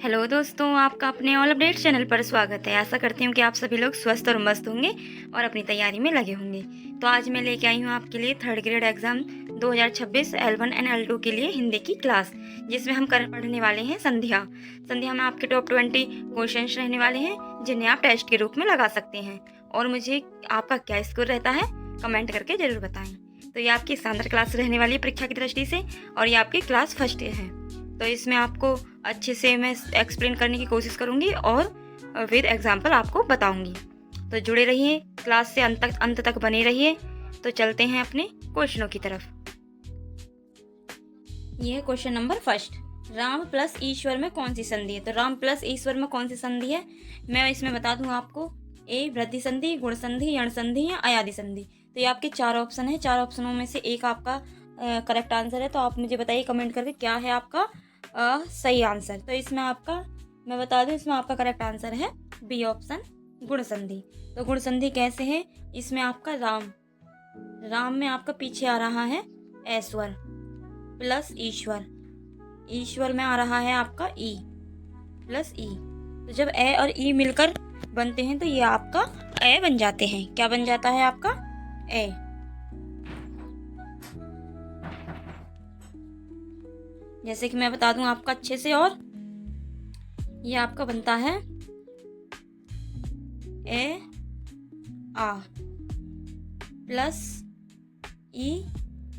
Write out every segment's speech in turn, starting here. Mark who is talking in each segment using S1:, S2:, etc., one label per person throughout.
S1: Hello दोस्तों, आपका अपने ऑल अपडेट चैनल पर स्वागत है। आशा करती हूँ कि आप सभी लोग स्वस्थ और मस्त होंगे और अपनी तैयारी में लगे होंगे। तो आज मैं लेके आई हूँ आपके लिए third grade exam 2026 L1 and L2 के लिए हिंदी की क्लास, जिसमें हम पढ़ने वाले हैं संध्या। संध्या में आपके टॉप 20 क्वेश्चन रहने वाले हैं, जिन्हें आप टेस्ट के रूप में लगा सकते हैं। और मुझे आपका क्या स्कोर रहता है कमेंट करके ज़रूर बताएँ। तो ये आपकी शानदार क्लास रहने वाली है परीक्षा की दृष्टि से, और ये आपकी क्लास फर्स्ट है। तो इसमें आपको अच्छे से मैं एक्सप्लेन करने की कोशिश करूँगी और विद एग्जांपल आपको बताऊँगी। तो जुड़े रहिए, क्लास से अंत तक बने रहिए। तो चलते हैं अपने क्वेश्चनों की तरफ। ये है question number first. Ram plus ईश्वर में कौन सी संधि है? तो राम प्लस ईश्वर में कौन सी संधि है, मैं इसमें बता दूँ आपको। ए वृद्धि संधि, गुण संधि, यण संधि या अयादि संधि। तो ये आपके चार ऑप्शन है। चार ऑप्शनों में से एक आपका करेक्ट आंसर है। तो आप मुझे बताइए कमेंट करके क्या है आपका सही आंसर। तो इसमें आपका मैं बता दूं, इसमें आपका करेक्ट आंसर है बी ऑप्शन, गुण संधि। तो गुण संधि कैसे है? इसमें आपका राम में आपका पीछे आ रहा है ऐश्वर प्लस ईश्वर, ईश्वर में आ रहा है आपका ई प्लस ई। तो जब ए और ई मिलकर बनते हैं तो ये आपका ए बन जाते हैं। क्या बन जाता है आपका? ए। जैसे कि मैं बता दूं आपका अच्छे से, और ये आपका बनता है ए आ प्लस ई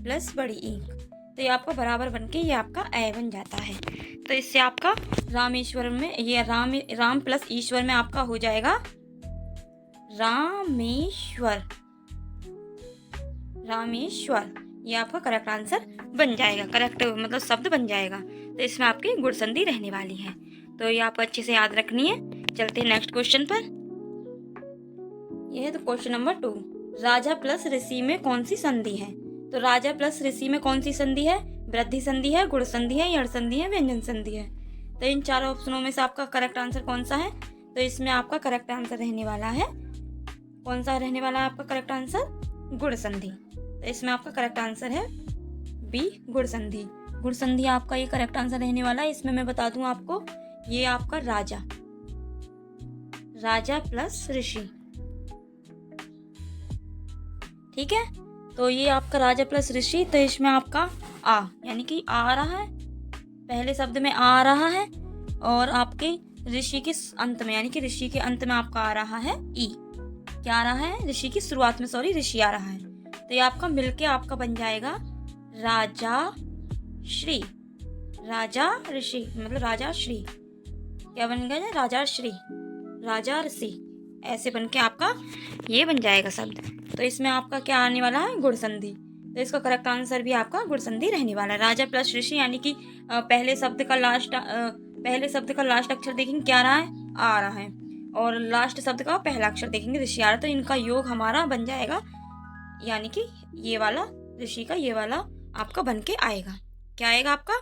S1: प्लस बड़ी ई। तो ये आपका बराबर बनके ये आपका ए बन जाता है। तो इससे आपका रामेश्वर में ये राम प्लस ईश्वर में आपका हो जाएगा रामेश्वर। रामेश्वर ये आपका करेक्ट आंसर बन जाएगा, करेक्ट मतलब शब्द बन जाएगा। तो इसमें आपकी गुण संधि रहने वाली है। तो ये आपको अच्छे से याद रखनी है। चलते हैं नेक्स्ट क्वेश्चन पर। यह है तो क्वेश्चन नंबर 2। राजा प्लस ऋषि में कौन सी संधि है? तो राजा प्लस ऋषि में कौन सी संधि है? वृद्धि संधि है, गुण संधि है, यण संधि है, व्यंजन संधि है। तो इन चारों ऑप्शनों में से आपका करेक्ट आंसर कौन सा है? तो इसमें आपका करेक्ट आंसर रहने वाला है, कौन सा रहने वाला है आपका करेक्ट आंसर? गुण संधि। तो इसमें आपका करेक्ट आंसर है बी, गुण संधि। गुण संधि आपका ये करेक्ट आंसर रहने वाला है। इसमें मैं बता दूं आपको, ये आपका राजा प्लस ऋषि, ठीक है। तो ये आपका राजा प्लस ऋषि। तो इसमें आपका आ यानी कि आ रहा है, पहले शब्द में आ रहा है, और आपके ऋषि के अंत में यानी कि ऋषि के अंत में आपका आ रहा है ई। क्या आ रहा है? ऋषि की शुरुआत में ऋषि आ रहा है। तो ये आपका मिलके आपका बन जाएगा राजा श्री। राजा ऋषि मतलब राजा श्री। क्या बन गया? राजा श्री, राजा ऋषि। ऐसे बन के आपका ये बन जाएगा शब्द। तो इसमें आपका क्या आने वाला है? गुण संधि। तो इसका करेक्ट आंसर भी आपका गुण संधि रहने वाला है। राजा प्लस ऋषि यानी कि पहले शब्द का लास्ट अक्षर देखेंगे क्या रहा है? आ रहा है, और लास्ट शब्द का पहला अक्षर देखेंगे ऋषि आ रहा है। तो इनका योग हमारा बन जाएगा, यानी कि ये वाला ऋषि का ये वाला आपका बन के आएगा। क्या आएगा आपका?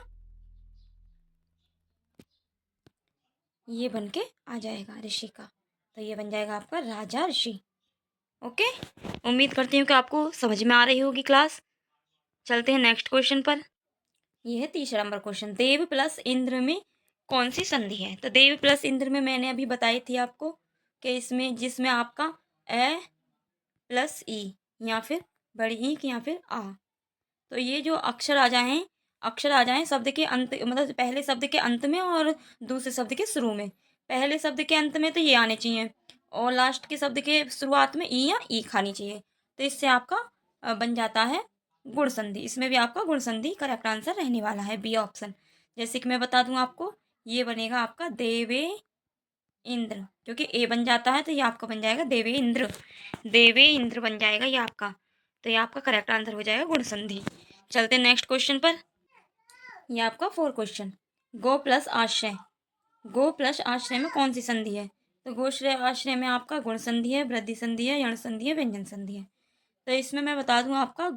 S1: ये बन के आ जाएगा ऋषि का। तो ये बन जाएगा आपका राजा ऋषि। ओके, उम्मीद करती हूँ कि आपको समझ में आ रही होगी क्लास। चलते हैं नेक्स्ट क्वेश्चन पर। यह है तीसरा नंबर क्वेश्चन। देव प्लस इंद्र में कौन सी संधि है? तो देव प्लस इंद्र में मैंने अभी बताई थी आपको कि इसमें जिसमें आपका ए प्लस ई या फिर बड़ी ईंक या फिर आ। तो ये जो अक्षर आ जाएं शब्द के अंत, मतलब पहले शब्द के अंत में और दूसरे शब्द के शुरू में। पहले शब्द के अंत में तो ये आने चाहिए, और लास्ट के शब्द के शुरुआत में ई या ई खानी चाहिए। तो इससे आपका बन जाता है गुण संधि। इसमें भी आपका गुण संधि करेक्ट आंसर रहने वाला है बी ऑप्शन। जैसे कि मैं बता दूं आपको, ये बनेगा आपका देवे इंद्र, क्योंकि ए बन जाता है तो ये आपका बन जाएगा देवे इंद्र। देवे इंद्र बन जाएगा ये आपका। तो ये आपका करेक्ट आंसर हो जाएगा गुण संधि। चलते हैं नेक्स्ट क्वेश्चन पर। ये आपका 4 क्वेश्चन। गो प्लस आश्रय, गो प्लस आश्रय में कौन सी संधि है? तो गोश्रय आश्रय में आपका गुण संधि है, वृद्धि संधि है, यण संधि है, व्यंजन संधि है। तो इसमें मैं बता दूं आपका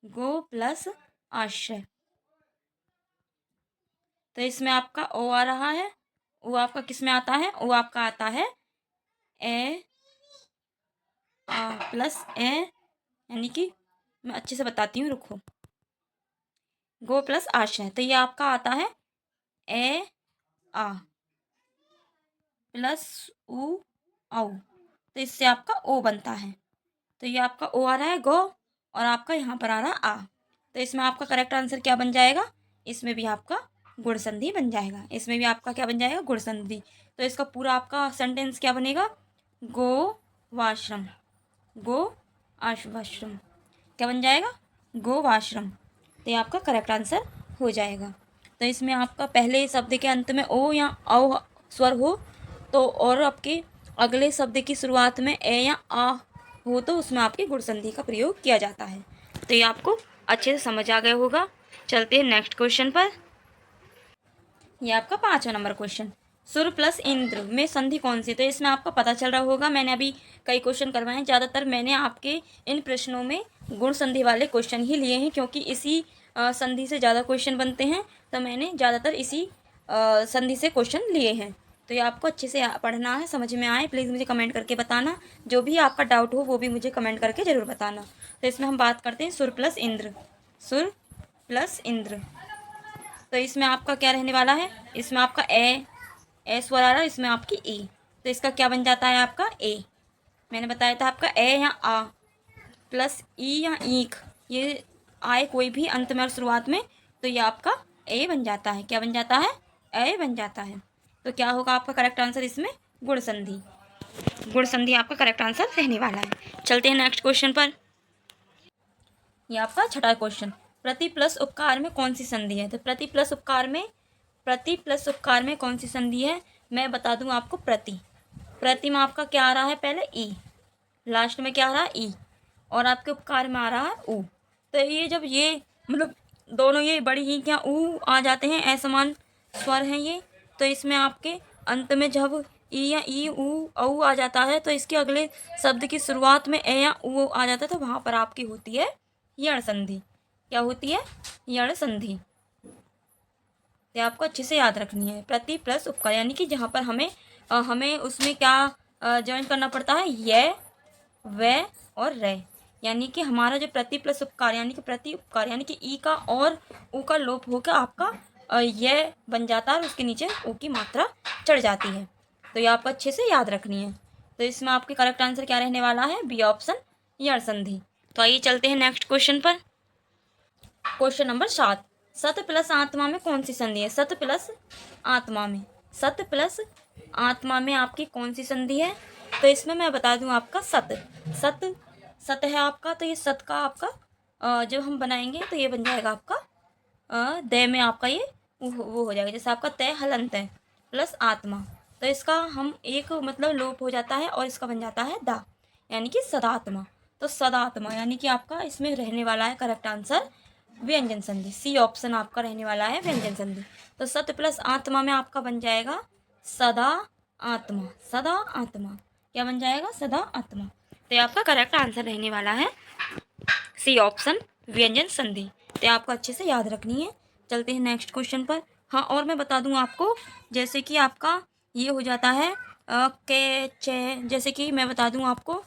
S1: गो प्लस आश्रय। तो इसमें आपका ओ आ रहा है। ओ आपका किस में आता है? ओ आपका आता है ए आ प्लस ए, यानी कि मैं अच्छे से बताती हूँ, रुको। गो प्लस आश्रय, तो ये आपका आता है ए आ प्लस ऊ औ, तो इससे आपका ओ बनता है। तो ये आपका ओ आ रहा है गो, और आपका यहाँ पर आ रहा है आ। तो इसमें आपका करेक्ट आंसर क्या बन जाएगा? इसमें भी आपका गुण संधि बन जाएगा। इसमें भी आपका क्या बन जाएगा? गुण संधि। तो इसका पूरा आपका सेंटेंस क्या बनेगा? गो वाश्रम, गो आश्रम क्या बन जाएगा? गो वाश्रम। तो ये आपका करेक्ट आंसर हो जाएगा। तो इसमें आपका पहले शब्द के अंत में ओ या औ स्वर हो तो, और आपके अगले शब्द की शुरुआत में ए या आ हो तो उसमें आपकी गुण संधि का प्रयोग किया जाता है। तो ये आपको अच्छे से समझ आ गया होगा। चलते हैं नेक्स्ट क्वेश्चन पर। ये आपका 5वां नंबर क्वेश्चन, सुर प्लस इंद्र में संधि कौन सी? तो इसमें आपको पता चल रहा होगा, मैंने अभी कई क्वेश्चन करवाए हैं। ज़्यादातर मैंने आपके इन प्रश्नों में गुण संधि वाले क्वेश्चन ही लिए हैं, क्योंकि इसी संधि से ज़्यादा क्वेश्चन बनते हैं, तो मैंने ज़्यादातर इसी संधि से क्वेश्चन लिए हैं। तो ये आपको अच्छे से पढ़ना है, समझ में आए प्लीज़ मुझे कमेंट करके बताना। जो भी आपका डाउट हो वो भी मुझे कमेंट करके ज़रूर बताना। तो इसमें हम बात करते हैं सुर प्लस इंद्र। सुर प्लस इंद्र, तो इसमें आपका क्या रहने वाला है? इसमें आपका ए स्वर आ रहा है, इसमें आपकी ई, तो इसका क्या बन जाता है? आपका ए। मैंने बताया था आपका ए या आ प्लस ई या ईख, ये आए कोई भी अंत में और शुरुआत में, तो ये आपका ए बन जाता है। क्या बन जाता है? ए बन जाता है। तो क्या होगा आपका करेक्ट आंसर? इसमें गुण संधि। गुण संधि आपका करेक्ट आंसर रहने वाला है। चलते हैं नेक्स्ट क्वेश्चन पर। ये आपका 6वां क्वेश्चन, प्रति प्लस उपकार में कौन सी संधि है? तो प्रति प्लस उपकार में कौन सी संधि है? मैं बता दूं आपको। प्रति में आपका क्या आ रहा है? पहले ई, लास्ट में क्या आ रहा है? ई, और आपके उपकार में आ रहा है ऊ। तो ये जब ये मतलब दोनों ये बड़ी ही क्या ऊ आ जाते हैं, असमान स्वर हैं ये, तो इसमें आपके अंत में जब ई या ई ऊ औ आ जाता है, तो इसके अगले शब्द की शुरुआत में ए या ऊ आ जाता है, तो वहाँ पर आपकी होती है यण संधि। क्या होती है? यण संधि। तो आपको अच्छे से याद रखनी है। प्रति प्लस उपकार, यानी कि जहाँ पर हमें उसमें क्या ज्वाइन करना पड़ता है? ये, वे और रे, यानी कि हमारा जो प्रति प्लस उपकार यानी कि प्रति उपकार यानी कि ई का और ऊ का लोप होकर आपका ये बन जाता है, और उसके नीचे ऊ की मात्रा चढ़ जाती है। तो ये आपको अच्छे से याद रखनी है। तो इसमें आपके करेक्ट आंसर क्या रहने वाला है? बी ऑप्शन, यण संधि। तो आइए चलते हैं नेक्स्ट क्वेश्चन पर। क्वेश्चन नंबर 7, सत प्लस आत्मा में कौन सी संधि है? सत प्लस आत्मा में आपकी कौन सी संधि है? तो इसमें मैं बता दूं आपका सत है आपका, तो ये सत का आपका जब हम बनाएंगे तो ये बन जाएगा आपका दे में आपका ये वो हो जाएगा, जैसे आपका तय हलंत है प्लस आत्मा, तो इसका हम एक मतलब लोप हो जाता है और इसका बन जाता है दा, यानी कि सदात्मा। तो सदात्मा यानी कि आपका इसमें रहने वाला है करेक्ट आंसर व्यंजन संधि। सी ऑप्शन आपका रहने वाला है व्यंजन संधि। तो सत प्लस आत्मा में आपका बन जाएगा सदा आत्मा। क्या बन जाएगा? सदा आत्मा। तो आपका करेक्ट आंसर रहने वाला है सी ऑप्शन व्यंजन संधि। तो आपको अच्छे से याद रखनी है। चलते हैं नेक्स्ट क्वेश्चन पर। हाँ, और मैं बता दूं आपको, जैसे कि आपका ये हो जाता है के चे, जैसे कि मैं बता दूं आपको,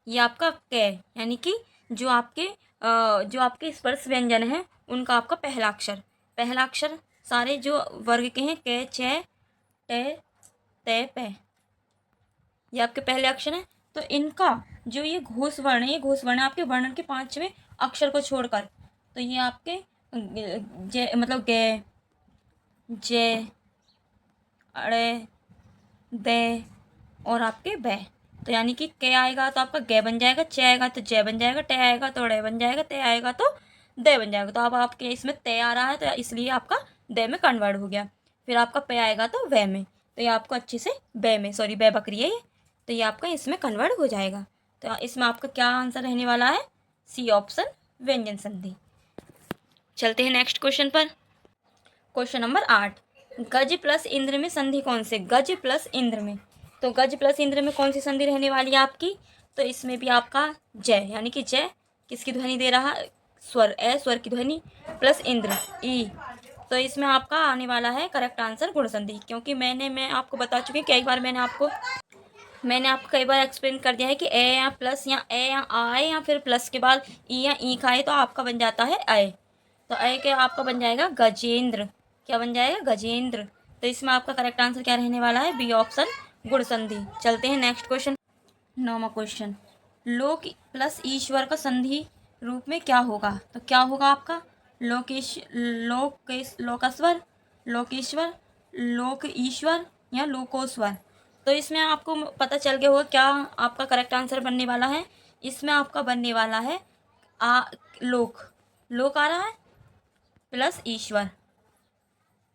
S1: ये आपका कै यानी कि जो आपके स्पर्श व्यंजन हैं उनका आपका पहला अक्षर सारे जो वर्ग के हैं कै चे टे ते पे, ये आपके पहले अक्षर हैं। तो इनका जो ये घोष वर्ण है आपके वर्णन के 5वें अक्षर को छोड़कर, तो ये आपके जे मतलब गे, जे, अड़े, दे और आपके बै। तो यानी कि के आएगा तो आपका गे बन जाएगा, चे आएगा तो जय बन जाएगा, टे आएगा तो ड़े बन जाएगा, ते आएगा तो दे बन जाएगा। तो अब आपके इसमें ते आ रहा है तो इसलिए आपका दे में कन्वर्ट हो गया। फिर आपका पे आएगा तो वे में, तो ये आपको अच्छे से बै बकरी है ये, तो ये आपका इसमें कन्वर्ट हो जाएगा। तो इसमें आपका क्या आंसर रहने वाला है? सी ऑप्शन व्यंजन संधि। चलते हैं नेक्स्ट क्वेश्चन पर। क्वेश्चन नंबर 8, गज प्लस इंद्र में संधि कौन से? गज प्लस इंद्र में, तो गज प्लस इंद्र में कौन सी संधि रहने वाली है आपकी? तो इसमें भी आपका जय, यानी कि जय किसकी ध्वनि दे रहा है? स्वर, ए स्वर की ध्वनि प्लस इंद्र ई, तो इसमें आपका आने वाला है करेक्ट आंसर गुण संधि। क्योंकि मैं आपको बता चुकी हूँ कई बार, मैंने आपको कई बार एक्सप्लेन कर दिया है कि ए या प्लस या ए या आए या फिर प्लस के बाद ई या ई खाए तो आपका बन जाता है आए। तो ए के आपका बन जाएगा गजेंद्र। क्या बन जाएगा? गजेंद्र। तो इसमें आपका करेक्ट आंसर क्या रहने वाला है? बी ऑप्शन, गुण संधि। चलते हैं नेक्स्ट क्वेश्चन। 9वां क्वेश्चन, लोक प्लस ईश्वर का संधि रूप में क्या होगा? तो क्या होगा आपका? लोकेश्वर, लोकेश्वर, लोक ईश्वर या लोकोश्वर। तो इसमें आपको पता चल गया होगा क्या आपका करेक्ट आंसर बनने वाला है। इसमें आपका बनने वाला है लोक, लोक आ रहा है प्लस ईश्वर।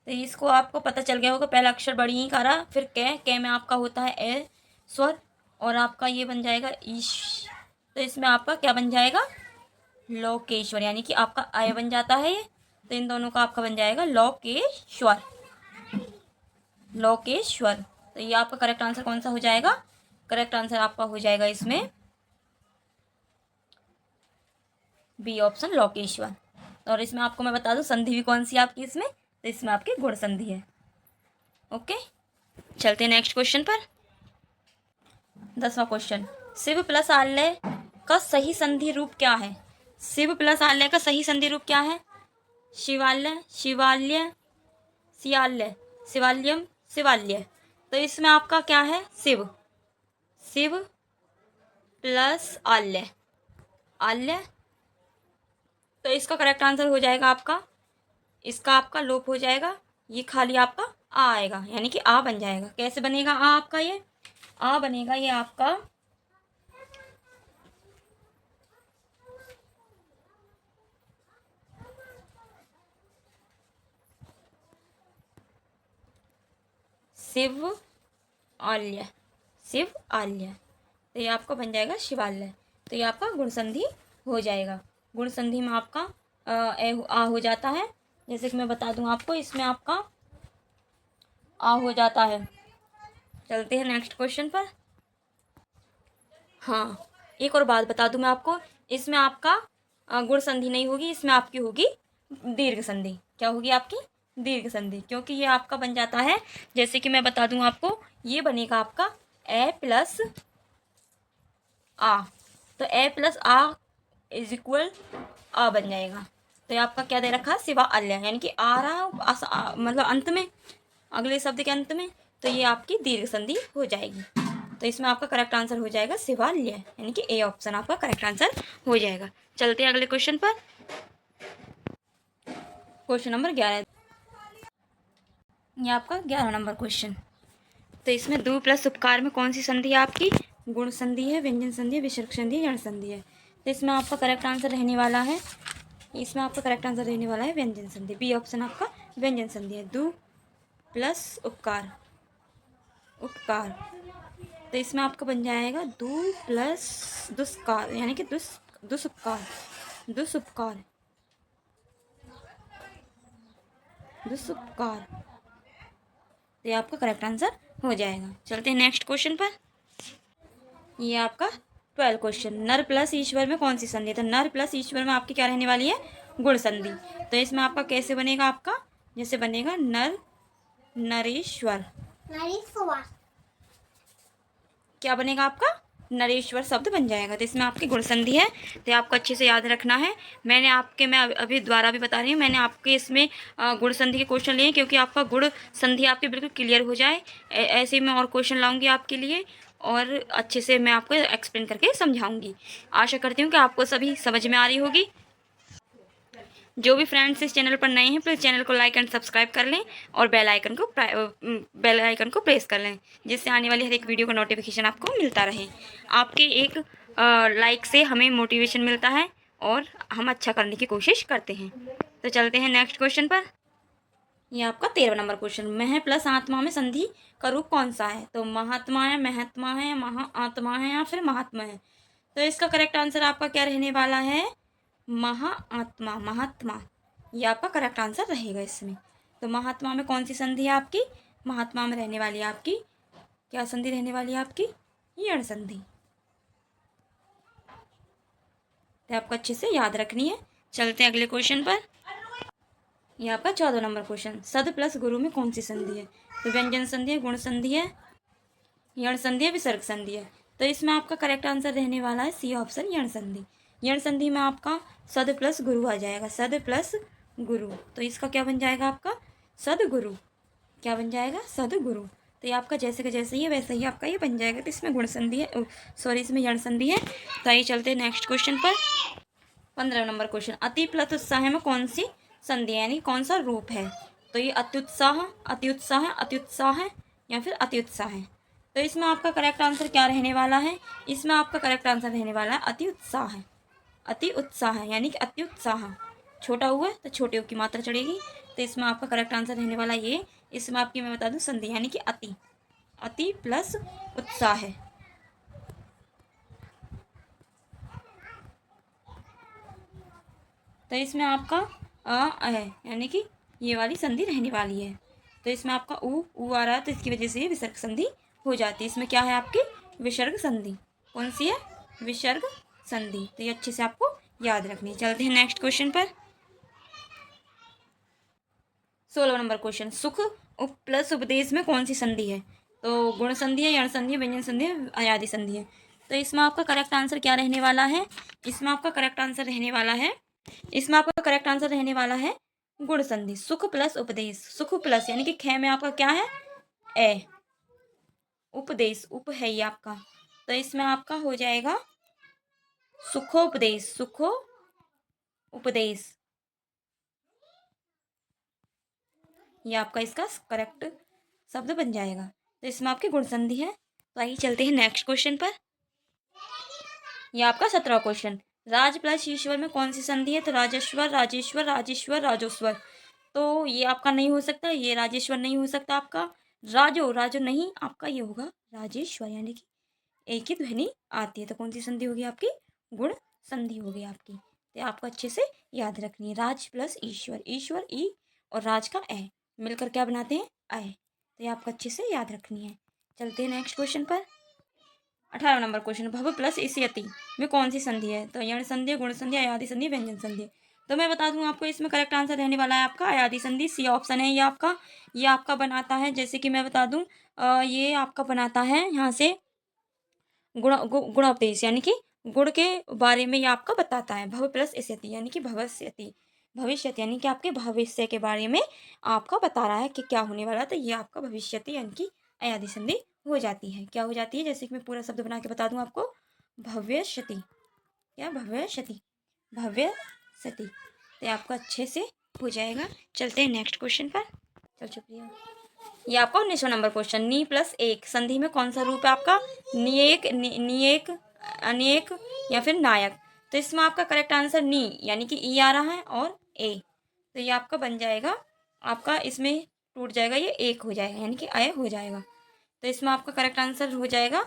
S1: तो इसको आपको पता चल गया होगा, पहला अक्षर बड़ी ही का रहा, फिर कै में आपका होता है ए स्वर, और आपका ये बन जाएगा ईश। तो इसमें आपका क्या बन जाएगा? लोकेश्वर, यानी कि आपका आय बन जाता है ये। तो इन दोनों का आपका बन जाएगा लोकेश्वर, लोकेश्वर। तो ये आपका करेक्ट आंसर कौन सा हो जाएगा? करेक्ट आंसर आपका हो जाएगा इसमें बी ऑप्शन, लोकेश्वर। और इसमें आपको मैं बता दूं संधि भी कौन सी आपकी इसमें, तो इसमें आपकी गुण संधि है। ओके, चलते हैं नेक्स्ट क्वेश्चन पर। 10वां क्वेश्चन, शिव प्लस आल्य का सही संधि रूप क्या है? शिव प्लस आल्य का सही संधि रूप क्या है? शिवाल्य, शिवाल्य, सियाल्य, शिवाल्यम, शिवाल्य। तो इसमें आपका क्या है? शिव, शिव प्लस आल्य, आल्य। तो इसका करेक्ट आंसर हो जाएगा आपका, इसका आपका लोप हो जाएगा, ये खाली आपका आ आएगा, यानी कि आ बन जाएगा। कैसे बनेगा आ आपका? ये आ बनेगा ये आपका शिव आल्य, शिव आल्य। तो ये आपका बन जाएगा शिवाल्य। तो ये आपका गुण संधि हो जाएगा। गुण संधि में आपका आ हो जाता है। जैसे कि मैं बता दूं आपको, इसमें आपका आ हो जाता है। चलते हैं नेक्स्ट क्वेश्चन पर। हाँ, एक और बात बता दूं मैं आपको, इसमें आपका गुण संधि नहीं होगी, इसमें आपकी होगी दीर्घ संधि। क्या होगी आपकी? दीर्घ संधि। क्योंकि ये आपका बन जाता है, जैसे कि मैं बता दूं आपको, ये बनेगा आपका ए प्लस आ। तो ए प्लस आ इज इक्वल आ बन जाएगा। तो ये आपका क्या दे रखा है? शिवा अल्य, यानी कि आ रहा मतलब अंत में, अगले शब्द के अंत में। तो ये आपकी दीर्घ संधि हो जाएगी। तो इसमें आपका करेक्ट आंसर हो जाएगा शिवाल्य, यानी कि ए ऑप्शन आपका करेक्ट आंसर हो जाएगा। चलते हैं अगले क्वेश्चन पर। क्वेश्चन नंबर 11, ये आपका 11 नंबर क्वेश्चन। तो इसमें दो प्लस उपकार में कौन सी संधि है आपकी? गुण संधि है, व्यंजन संधि है, विसर्ग संधि है, जड़ संधि है। तो इसमें आपका करेक्ट आंसर रहने वाला है, इसमें आपका करेक्ट आंसर रहने वाला है व्यंजन संधि। बी ऑप्शन आपका व्यंजन संधि है। दो प्लस उपकार, उपकार। तो इसमें आपका बन जाएगा दो प्लस दुष्कार, यानी कि दुष्पकार, दुष्पकार, दुष्पकार। तो ये आपका करेक्ट आंसर हो जाएगा। चलते हैं नेक्स्ट क्वेश्चन पर। ये आपका 12 क्वेश्चन, नर प्लस ईश्वर में कौन सी संधि है? तो नर प्लस ईश्वर में आपकी क्या रहने वाली है? गुण संधि। तो इसमें आपका कैसे बनेगा? आपका जैसे बनेगा नर, नरेश्वर, नरेश्वर। क्या बनेगा आपका? नरेश्वर शब्द बन जाएगा। तो इसमें आपकी गुण संधि है, तो आपको अच्छे से याद रखना है। मैं अभी द्वारा भी बता रही हूँ, मैंने आपके इसमें गुण संधि के क्वेश्चन लिए, क्योंकि आपका गुण संधि आपकी बिल्कुल क्लियर हो जाए। ऐसे ही मैं और क्वेश्चन लाऊंगी आपके लिए, और अच्छे से मैं आपको एक्सप्लेन करके समझाऊंगी। आशा करती हूँ कि आपको सभी समझ में आ रही होगी। जो भी फ्रेंड्स इस चैनल पर नए हैं, प्लीज़ चैनल को लाइक एंड सब्सक्राइब कर लें, और बेल आइकन को प्रेस कर लें, जिससे आने वाली हर एक वीडियो का नोटिफिकेशन आपको मिलता रहे। आपके एक लाइक से हमें मोटिवेशन मिलता है, और हम अच्छा करने की कोशिश करते हैं। तो चलते हैं नेक्स्ट क्वेश्चन पर। ये आपका 13वां नंबर क्वेश्चन, मह प्लस आत्मा में संधि का रूप कौन सा है? तो महात्मा है, महत्मा है, महाआत्मा है, या फिर महात्मा है। तो इसका करेक्ट आंसर आपका क्या रहने वाला है? महाआत्मा, महात्मा। ये आपका करेक्ट आंसर रहेगा इसमें। तो महात्मा में कौन सी संधि है आपकी? महात्मा में रहने वाली है आपकी, क्या संधि रहने वाली है आपकी? यण संधि। तो आपको अच्छे से याद रखनी है। चलते हैं अगले क्वेश्चन पर। यह आपका 14 नंबर क्वेश्चन, सद प्लस गुरु में कौन सी संधि है? तो व्यंजन संधि है, गुण संधि है, यण संधि है, विसर्ग संधि है। तो इसमें आपका करेक्ट आंसर रहने वाला है सी ऑप्शन, यण संधि। यण संधि में आपका सद प्लस गुरु आ जाएगा, सद प्लस गुरु। तो इसका क्या बन जाएगा आपका? सदगुरु। क्या बन जाएगा? सदगुरु। तो ये आपका जैसे का जैसे ही है वैसे ही आपका ये बन जाएगा। तो इसमें गुण संधि है, सॉरी इसमें यण संधि है। तो आइए चलते हैं नेक्स्ट क्वेश्चन पर। 15 नंबर क्वेश्चन, अति प्लस उत्साह में कौन सी संधि है, यानी कौन सा रूप है? तो ये अत्युत्साह, अत्युत्साह, अत्युत्साह या फिर अत्युत्साह है। तो इसमें आपका करेक्ट आंसर क्या रहने वाला है? इसमें आपका करेक्ट आंसर रहने वाला है अति उत्साह। अति उत्साह यानी कि अत्युत्साह। छोटा हुआ है तो छोटे की मात्रा चढ़ेगी। तो इसमें आपका करेक्ट आंसर रहने वाला ये। इसमें आपकी मैं बता दूं संधि यानी कि अति, अति प्लस उत्साह है। तो इसमें आपका है यानी कि ये वाली संधि रहने वाली है। तो इसमें आपका ऊ आ रहा है तो इसकी वजह से ये विसर्ग संधि हो जाती है। इसमें क्या है आपकी? विसर्ग संधि। कौन सी है? विसर्ग संधि। तो ये अच्छे से आपको याद रखनी है। चलते हैं नेक्स्ट क्वेश्चन पर। 16 नंबर क्वेश्चन, सुख उप प्लस उपदेश में कौन सी संधि है? तो गुण संधि है, यण संधि है, व्यंजन संधि है, अयादि संधि है। तो इसमें आपका करेक्ट आंसर क्या रहने वाला है? इसमें आपका करेक्ट आंसर रहने वाला है, इसमें आपका करेक्ट आंसर रहने वाला है गुण संधि। सुख प्लस उपदेश। सुख प्लस यानी कि ख में आपका क्या है? ए। उपदेश, उप है ये आपका। तो इसमें आपका हो जाएगा सुखोपदेश। सुखो उपदेश, ये आपका इसका करेक्ट शब्द बन जाएगा। तो इसमें आपकी गुण संधि है। तो आइए चलते हैं नेक्स्ट क्वेश्चन पर। यह आपका 17वां क्वेश्चन, राज प्लस ईश्वर में कौन सी संधि है? तो राजेश्वर, राजेश्वर, राजेश्वर, राजोश्वर। तो ये आपका नहीं हो सकता, ये राजेश्वर नहीं हो सकता आपका। राजो, राजो नहीं, आपका ये होगा राजेश्वर, यानी कि एक ही ध्वनि आती है। तो कौन सी संधि होगी आपकी? गुण संधि होगी आपकी। तो आपको अच्छे से याद रखनी है। राज प्लस ईश्वर, ईश्वर ई और राज का ए मिलकर क्या बनाते हैं? आय। तो ये आपको अच्छे से याद रखनी है। चलते हैं नेक्स्ट क्वेश्चन पर। 18 नंबर क्वेश्चन, भव प्लस इसियति में कौन सी संधि है? तो यण संधि, गुण संधि, अयादि संधि, व्यंजन संधि। तो मैं बता दूं आपको, इसमें करेक्ट आंसर रहने वाला है आपका अयादि संधि। सी ऑप्शन है ये आपका बनाता है, जैसे कि मैं बता दूं ये आपका बनाता है यहाँ से गुणोपदेश, यानी कि गुण के बारे में ये आपका बताता है। भव प्लस इस्यति यानी कि भविष्यति, भविष्य यानी कि आपके भविष्य के बारे में आपका बता रहा है कि क्या होने वाला है। तो ये आपका भविष्यति यानी कि अयादि संधि हो जाती है। क्या हो जाती है? जैसे कि मैं पूरा शब्द बना के बता दूं आपको, भव्यशति। क्या? भव्यशति, भव्यशति। तो ये आपका अच्छे से हो जाएगा। चलते हैं नेक्स्ट क्वेश्चन पर। चल शुक्रिया। ये आपका 19वां नंबर क्वेश्चन, नी प्लस एक संधि में कौन सा रूप है आपका? निएक, निएक, अनेक या फिर नायक। तो इसमें आपका करेक्ट आंसर नी यानी कि ई आ रहा है और ए। तो ये आपका बन जाएगा, आपका इसमें टूट जाएगा, ये एक हो जाएगा यानी कि अय हो जाएगा। तो इसमें आपका करेक्ट आंसर हो जाएगा,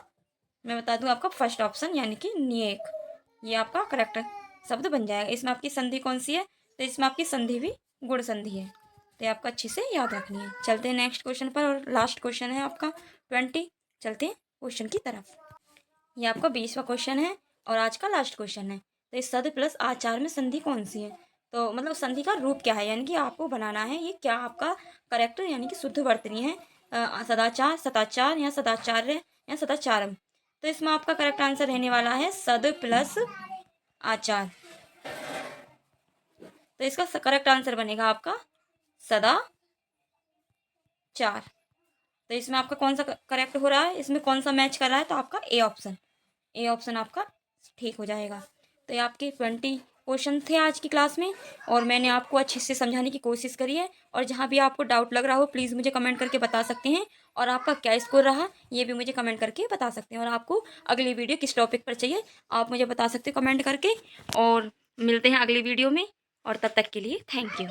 S1: मैं बता दूं आपका फर्स्ट ऑप्शन यानी कि निएक। ये आपका करेक्ट शब्द बन जाएगा। इसमें आपकी संधि कौन सी है? तो इसमें आपकी संधि भी गुण संधि है। तो आपको अच्छे से याद रखनी है। चलते हैं नेक्स्ट क्वेश्चन पर और लास्ट क्वेश्चन है आपका 20। चलते हैं क्वेश्चन की तरफ। ये आपका 20वां क्वेश्चन है और आज का लास्ट क्वेश्चन है। तो इस सद प्लस आचार में संधि कौन सी है? तो मतलब संधि का रूप क्या है, यानी कि आपको बनाना है ये क्या आपका करेक्ट यानी कि शुद्ध वर्तनी है, सदाचार, सदाचार या सदाचार्य या सदाचारम। तो इसमें आपका करेक्ट आंसर रहने वाला है सद प्लस आचार। तो इसका करेक्ट आंसर बनेगा आपका सदाचार। तो इसमें आपका कौन सा करेक्ट हो रहा है, इसमें कौन सा मैच कर रहा है? तो आपका ए ऑप्शन, ए ऑप्शन आपका ठीक हो जाएगा। तो ये आपके 20 क्वेश्चन थे आज की क्लास में और मैंने आपको अच्छे से समझाने की कोशिश करी है। और जहाँ भी आपको डाउट लग रहा हो प्लीज़ मुझे कमेंट करके बता सकते हैं। और आपका क्या स्कोर रहा ये भी मुझे कमेंट करके बता सकते हैं। और आपको अगली वीडियो किस टॉपिक पर चाहिए आप मुझे बता सकते हो कमेंट करके। और मिलते हैं अगली वीडियो में, और तब तक के लिए थैंक यू।